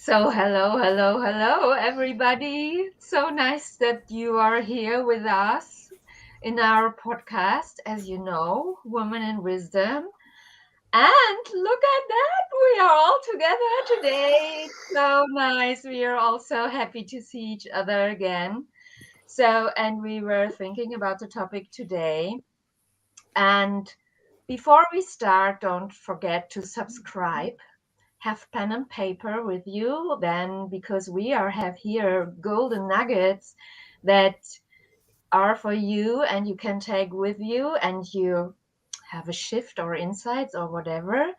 So, hello, everybody. So nice that you are here with us in our podcast, as you know, Women in Wisdom. And look at that, we are all together today. So nice. We are all so happy to see each other again. And we were thinking about the topic today. And before we start, don't forget to subscribe, have pen and paper with you then, because we have here golden nuggets that are for you and you can take with you, and you have a shift or insights or whatever.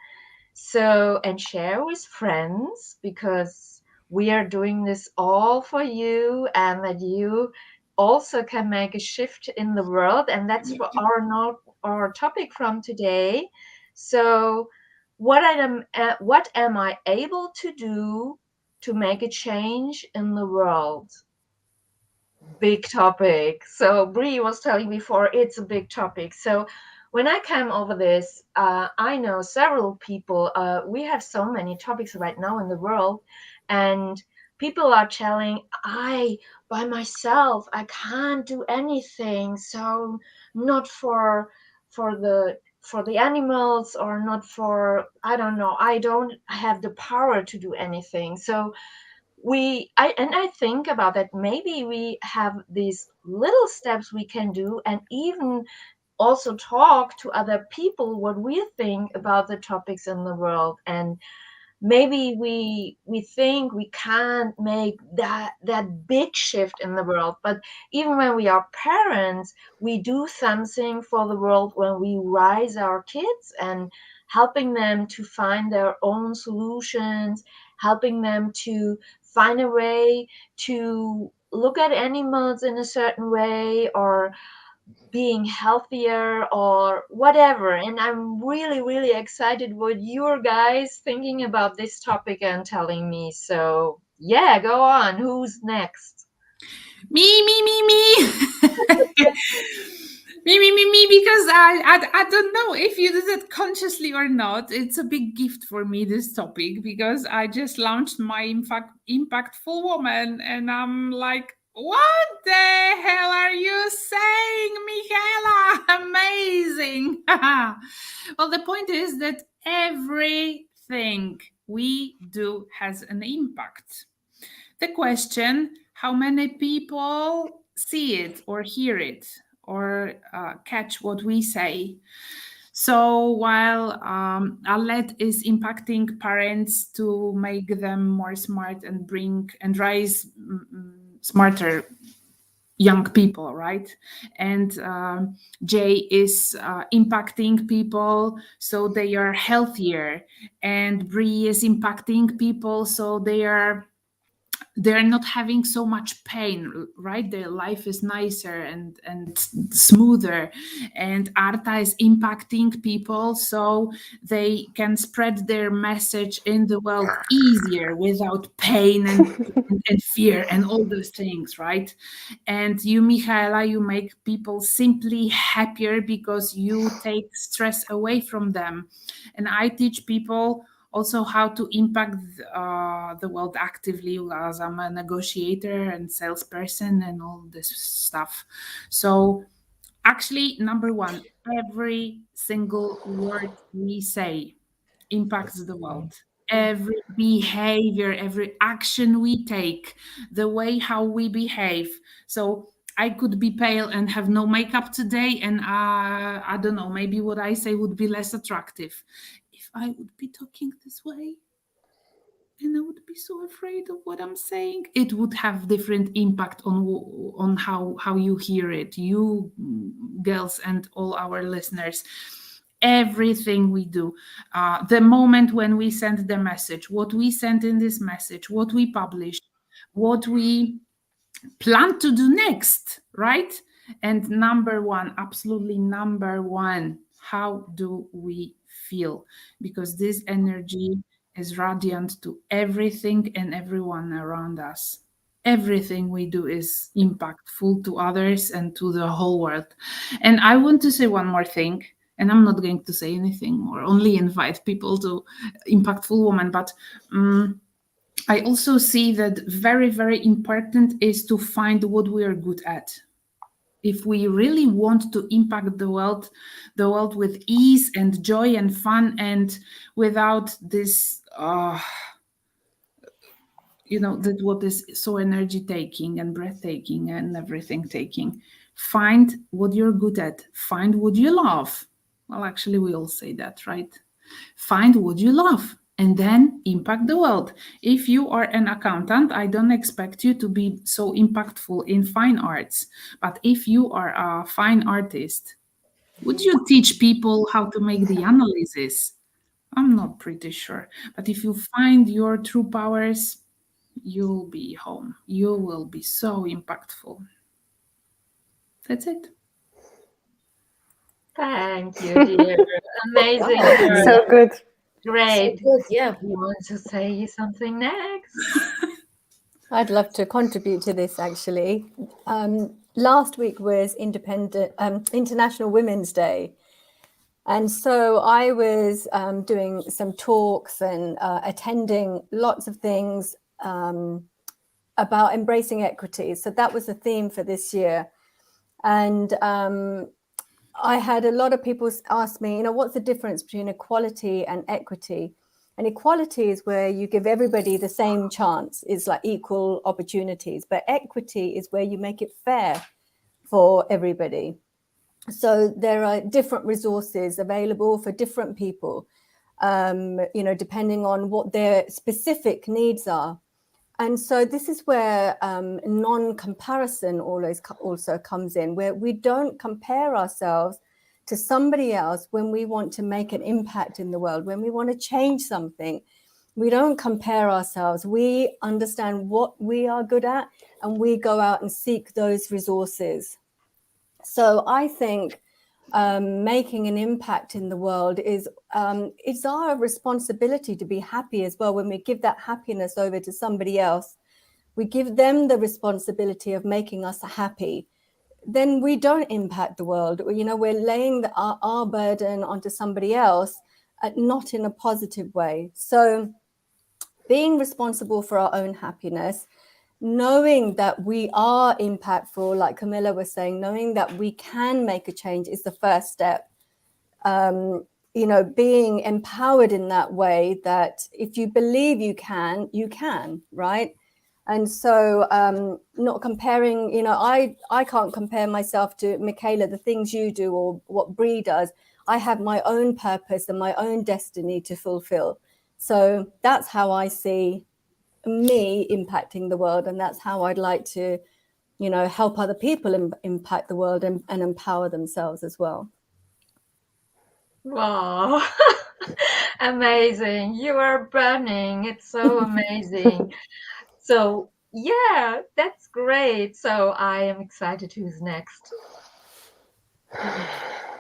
And share with friends, because we are doing this all for you, and that you also can make a shift in the world. And that's for our note, our topic from today. So what am I able to do to make a change in the world? Big topic. So Bree was telling before, it's a big topic. So when I came over this, I know several people. We have so many topics right now in the world, and people are telling, I by myself I can't do anything. So not for the animals, or not for, I don't know. I don't have the power to do anything. So I think about that, maybe we have these little steps we can do, and even also talk to other people what we think about the topics in the world. And maybe we think we can't make that big shift in the world, but even when we are parents, we do something for the world when we raise our kids, and helping them to find their own solutions, helping them to find a way to look at animals in a certain way, or being healthier or whatever. And I'm really, really excited what you guys thinking about this topic and telling me. So yeah, go on. Who's next? Me. Me, because I don't know if you did it consciously or not. It's a big gift for me, this topic, because I just launched my Impactful Woman, and I'm like, what the hell are you saying, Michaela? Amazing. Well, the point is that everything we do has an impact. The question, how many people see it or hear it or catch what we say? So while Arlette is impacting parents to make them more smart and bring and raise smarter young people, right? And Jay is impacting people so they are healthier, and Bree is impacting people so they're not having so much pain, right? Their life is nicer and smoother. And Arta is impacting people so they can spread their message in the world easier without pain and fear and all those things, right? And you, Michaela, you make people simply happier because you take stress away from them. And I teach people also how to impact the world actively, as I'm a negotiator and salesperson and all this stuff. So actually, number one, every single word we say impacts the world. Every behavior, every action we take, the way how we behave. So I could be pale and have no makeup today, and I don't know, maybe what I say would be less attractive. If I would be talking this way, and I would be so afraid of what I'm saying, it would have different impact on how you hear it, you girls and all our listeners. Everything we do, the moment when we send the message, what we send in this message, what we publish, what we plan to do next, right? And number one, absolutely number one, how do we feel? Because this energy is radiant to everything and everyone around us. Everything we do is impactful to others and to the whole world. And I want to say one more thing, and I'm not going to say anything more, only invite people to Impactful Woman. But I also see that very, very important is to find what we are good at. If we really want to impact the world with ease and joy and fun, and without this that what is so energy taking and breathtaking and everything taking, find what you're good at, find what you love. Well, actually we all say that, right? Find what you love and then impact the world. If you are an accountant, I don't expect you to be so impactful in fine arts, but if you are a fine artist, would you teach people how to make the analysis? I'm not pretty sure. But if you find your true powers, you'll be home. You will be so impactful. That's it. Thank you, dear. Amazing Wow, girl. so good. So Great. good, yeah. You want to say something next? I'd love to contribute to this actually. Last week was International Women's Day. And so I was doing some talks and attending lots of things about embracing equity. So that was the theme for this year. And I had a lot of people ask me, what's the difference between equality and equity? And equality is where you give everybody the same chance. It's like equal opportunities. But equity is where you make it fair for everybody. So there are different resources available for different people, depending on what their specific needs are. And so this is where non-comparison also comes in, where we don't compare ourselves to somebody else when we want to make an impact in the world, when we want to change something. We don't compare ourselves. We understand what we are good at, and we go out and seek those resources. So I think making an impact in the world is it's our responsibility to be happy as well. When we give that happiness over to somebody else, we give them the responsibility of making us happy. Then we don't impact the world. We're laying our burden onto somebody else, not in a positive way. So being responsible for our own happiness, knowing that we are impactful, like Camilla was saying, knowing that we can make a change is the first step. Being empowered in that way, that if you believe you can, right? And so not comparing, I can't compare myself to Michaela, the things you do or what Bree does. I have my own purpose and my own destiny to fulfill. So that's how I see me impacting the world, and that's how I'd like to help other people impact the world and empower themselves as well. Wow. Amazing. You are burning. It's so amazing. So yeah, that's great. So I am excited who's next.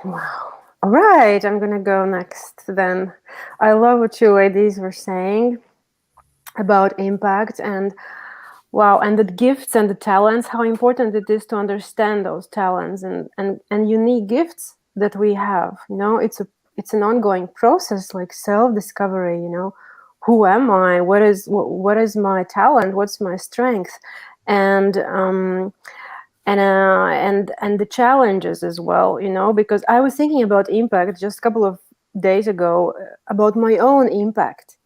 Wow. All right, I'm gonna go next then. I love what you ladies were saying about impact and wow, and the gifts and the talents, how important it is to understand those talents and unique gifts that we have. It's an ongoing process, like self-discovery, who am I? What is my talent? What's my strength? And the challenges as well, because I was thinking about impact just a couple of days ago, about my own impact.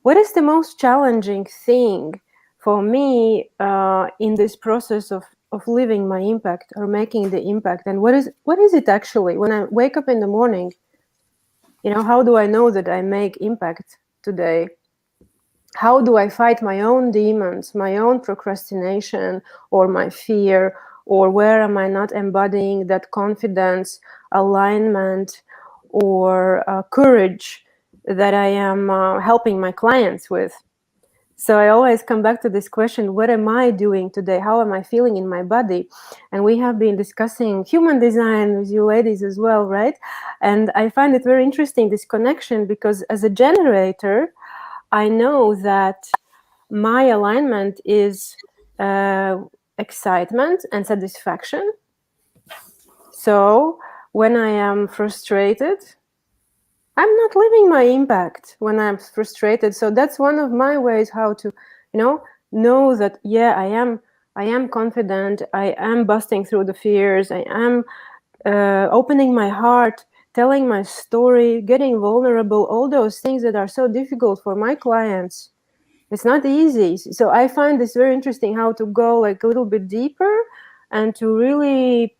What is the most challenging thing for me in this process of living my impact or making the impact? And what is it actually when I wake up in the morning? How do I know that I make impact today? How do I fight my own demons, my own procrastination or my fear? Or where am I not embodying that confidence, alignment, or courage that I am helping my clients with? So I always come back to this question, what am I doing today? How am I feeling in my body? And we have been discussing human design with you ladies as well, right? And I find it very interesting, this connection, because as a generator, I know that my alignment is excitement and satisfaction. So when I am frustrated, I'm not living my impact when I'm frustrated. So that's one of my ways how to know that, yeah, I am confident, I am busting through the fears, I am opening my heart, telling my story, getting vulnerable, all those things that are so difficult for my clients. It's not easy. So I find this very interesting, how to go like a little bit deeper and to really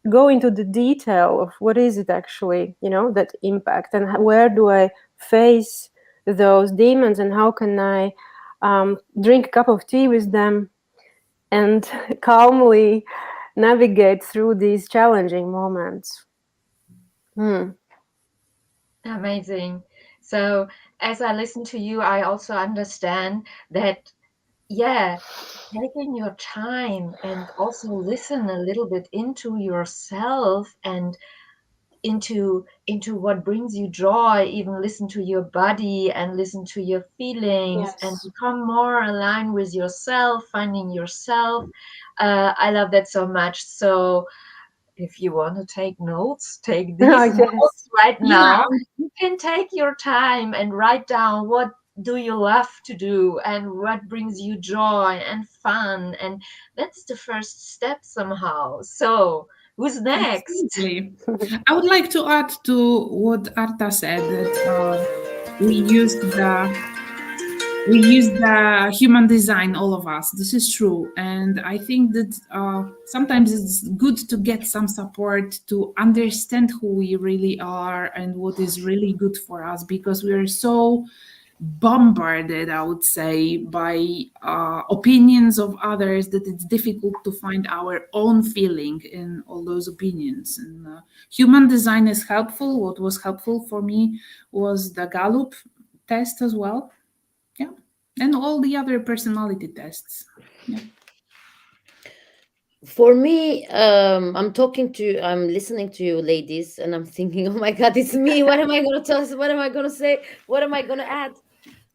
go into the detail of what is it actually, that impact, and where do I face those demons, and how can I drink a cup of tea with them and calmly navigate through these challenging moments. Amazing. So as I listen to you, I also understand that, yeah, taking your time and also listen a little bit into yourself and into what brings you joy, even listen to your body and listen to your feelings and Yes. become more aligned with yourself, finding yourself. I love that so much. So if you want to take notes, take these Yes. notes right Yeah. now. You can take your time and write down what do you love to do and what brings you joy and fun. And that's the first step somehow. So who's next? Absolutely. I would like to add to what Arta said, that we used the we use the human design, all of us. This is true, and I think that sometimes it's good to get some support to understand who we really are and what is really good for us, because we are so bombarded, I would say, by opinions of others, that it's difficult to find our own feeling in all those opinions. And human design is helpful. What was helpful for me was the Gallup test as well. Yeah. And all the other personality tests. Yeah. For me, I'm listening to you ladies, and I'm thinking, oh my God, it's me. What am I going to tell? What am I going to say? What am I going to add?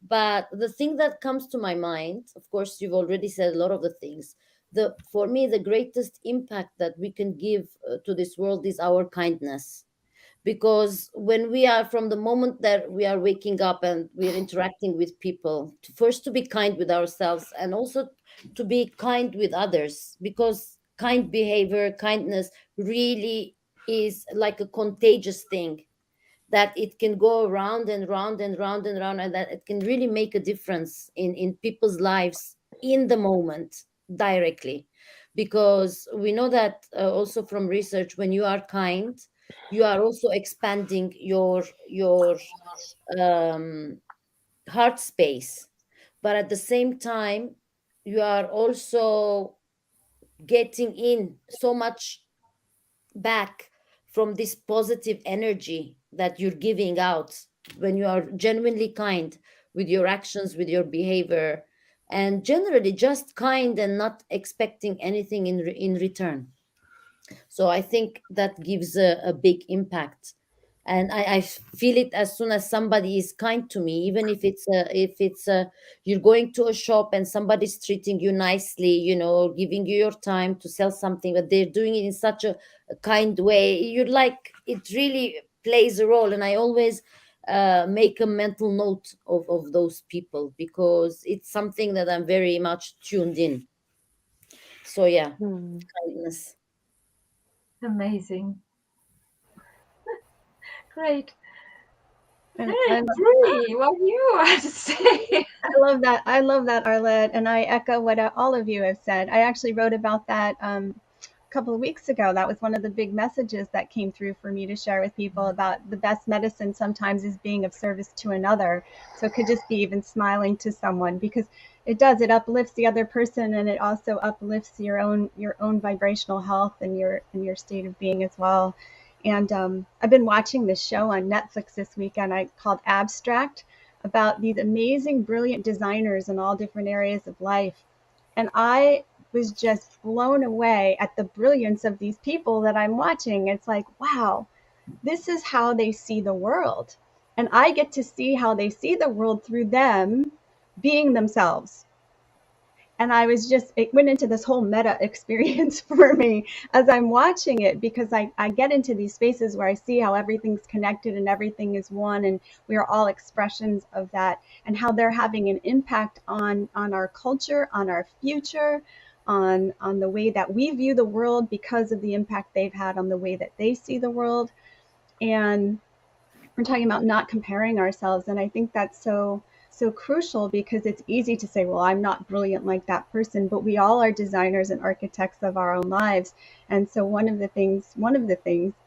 But the thing that comes to my mind, of course, you've already said a lot of the things. For me, the greatest impact that we can give to this world is our kindness, because when we are, from the moment that we are waking up and we're interacting with people, first to be kind with ourselves, and also to be kind with others, because kind behavior, kindness really is like a contagious thing, that it can go around and round and round and round, and that it can really make a difference in people's lives in the moment, directly. Because we know that also from research, when you are kind, you are also expanding your um, heart space, but at the same time you are also getting in so much back from this positive energy that you're giving out when you are genuinely kind with your actions, with your behavior, and generally just kind and not expecting anything in return. So I think that gives a big impact, and I feel it as soon as somebody is kind to me, even if it's you're going to a shop and somebody's treating you nicely, giving you your time to sell something, but they're doing it in such a kind way. You're like, it really plays a role, and I always make a mental note of those people, because it's something that I'm very much tuned in. So yeah, kindness. Amazing. Great. And Hey, Bree, what do you have to say? I love that. I love that, Arlette, and I echo what all of you have said. I actually wrote about that a couple of weeks ago. That was one of the big messages that came through for me to share with people, about the best medicine sometimes is being of service to another. So it could just be even smiling to someone, because it does. It uplifts the other person, and it also uplifts your own vibrational health and your state of being as well. And I've been watching this show on Netflix this weekend called Abstract, about these amazing, brilliant designers in all different areas of life. And I was just blown away at the brilliance of these people that I'm watching. It's like, wow, this is how they see the world. And I get to see how they see the world through them being themselves. And I was just, it went into this whole meta experience for me as I'm watching it, because I get into these spaces where I see how everything's connected and everything is one, and we are all expressions of that, and how they're having an impact on our culture, on our future, on the way that we view the world because of the impact they've had on the way that they see the world. And we're talking about not comparing ourselves, and I think that's so crucial, because it's easy to say, well, I'm not brilliant like that person, but we all are designers and architects of our own lives. And so one of the things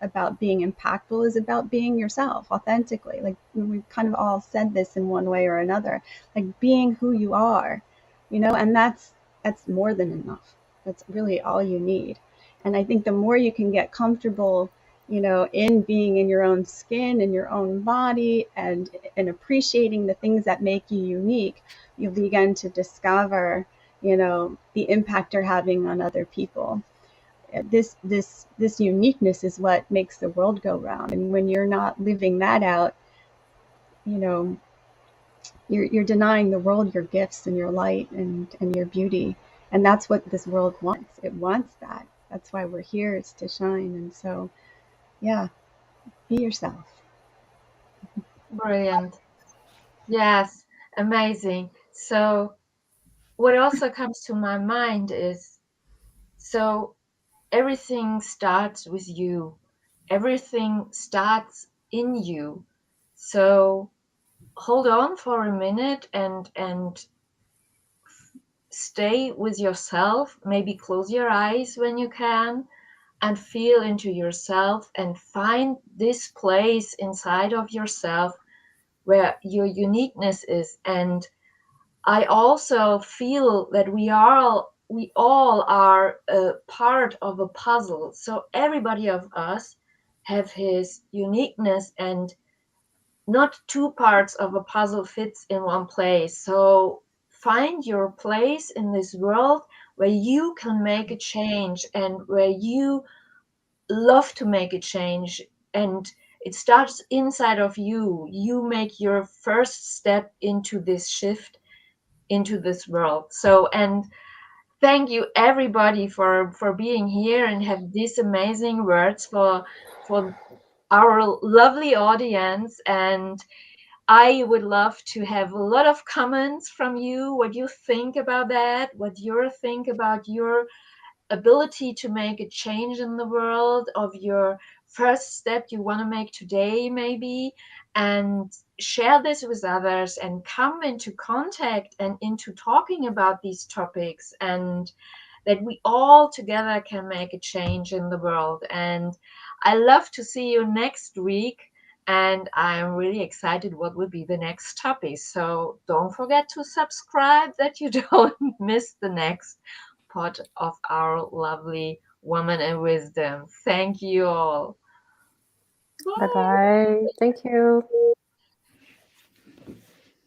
about being impactful is about being yourself authentically. Like, we've kind of all said this in one way or another, like being who you are, and that's more than enough. That's really all you need. And I think the more you can get comfortable, in being in your own skin, in your own body, and appreciating the things that make you unique, you'll begin to discover, the impact you're having on other people. This uniqueness is what makes the world go round. And when you're not living that out, you know, you're denying the world your gifts and your light and your beauty. And that's what this world wants. It wants that. That's why we're here, is to shine. And so, yeah, be yourself. Brilliant. Yes, amazing. So what also comes to my mind is, so everything starts with you. Everything starts in you. So hold on for a minute and stay with yourself. Maybe close your eyes when you can and feel into yourself and find this place inside of yourself where your uniqueness is. And I also feel that we all are a part of a puzzle. So everybody of us have his uniqueness, and not two parts of a puzzle fits in one place. So find your place in this world where you can make a change and where you love to make a change. And it starts inside of you. You make your first step into this shift into this world. So, and thank you everybody for being here and have these amazing words for our lovely audience. And I would love to have a lot of comments from you, what you think about that, what you think about your ability to make a change in the world, of your first step you want to make today maybe, and share this with others and come into contact and into talking about these topics, and that we all together can make a change in the world. And I love to see you next week, and I'm really excited what will be the next topic. So don't forget to subscribe that you don't miss the next part of our lovely Woman in Wisdom. Thank you all. Bye Bye. bye. Thank you.